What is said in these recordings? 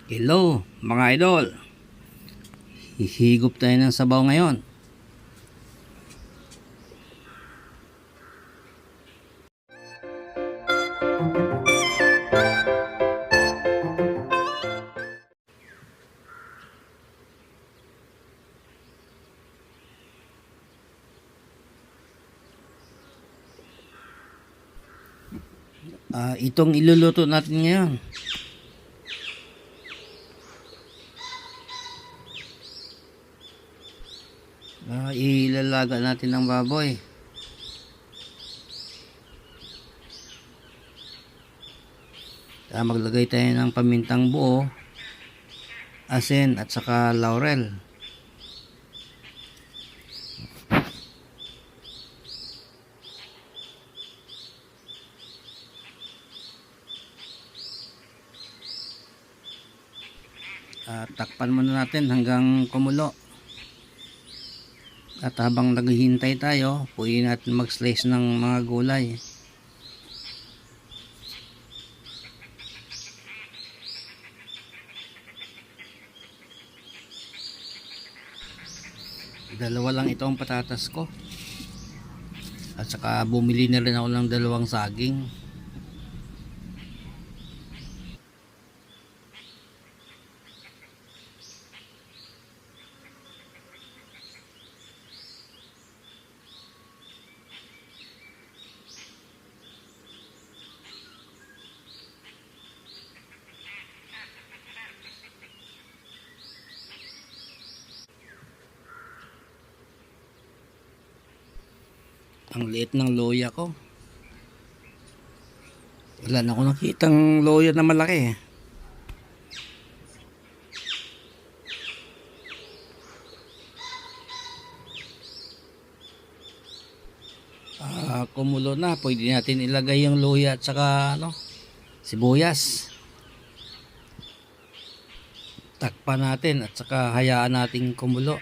Hello mga idol, hihigop tayo ng sabaw ngayon. Itong iluluto natin ngayon, ilalaga natin ng baboy. Maglagay tayo ng pamintang buo, asin at saka laurel. Takpan muna natin hanggang kumulo. At habang naghihintay tayo, pwede natin mag-slice ng mga gulay. Dalawa lang itong patatas ko. At saka bumili na rin ako ng dalawang saging. Ang liit ng loya ko. Wala na ako nakitang loya na malaki. Kumulo na, pwede natin ilagay yung loya at saka sibuyas. Takpan natin at saka hayaan nating kumulo.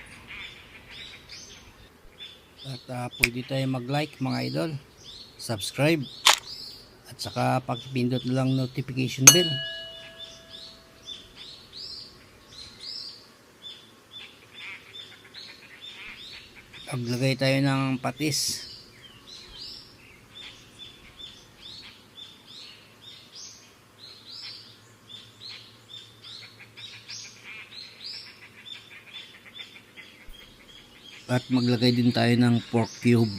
At pwede tayo mag-like mga idol, subscribe, at saka pakipindot na lang notification bell. Maglagay tayo ng patis. At maglagay din tayo ng pork cube.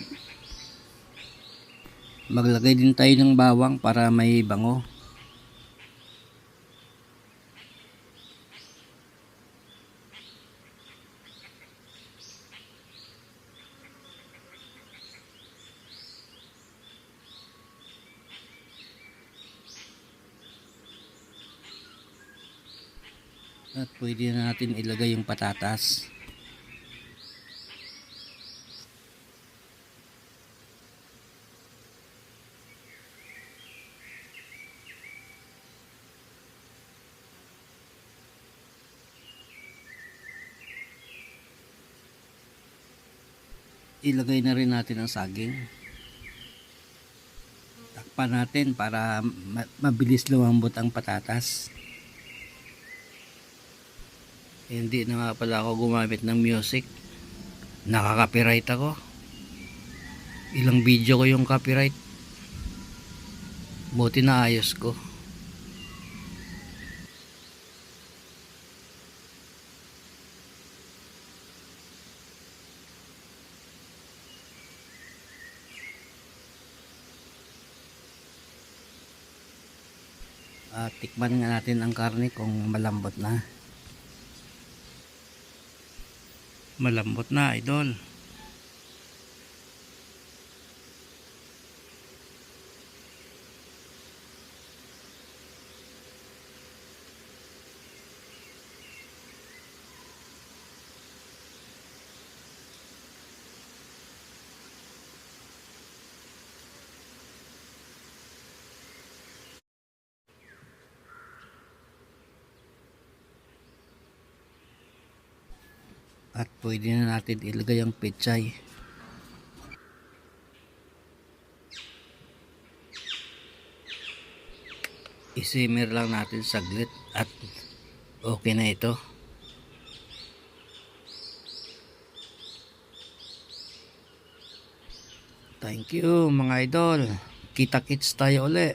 Maglagay din tayo ng bawang para may bango. At pwede na natin ilagay yung patatas. Ilagay na rin natin ang saging. Takpan natin para mabilis lumambot ang patatas. Hindi na nga pala ako gumamit ng music. Nakaka-copyright ako. Ilang video ko yung copyright. Buti na ayos ko. Tikman nga natin ang karne kung malambot na. Malambot na idol. At pwede na natin ilagay ang pechay. I-simmer lang natin saglit at Okay na ito. Thank you mga idol. Kita-kits tayo uli.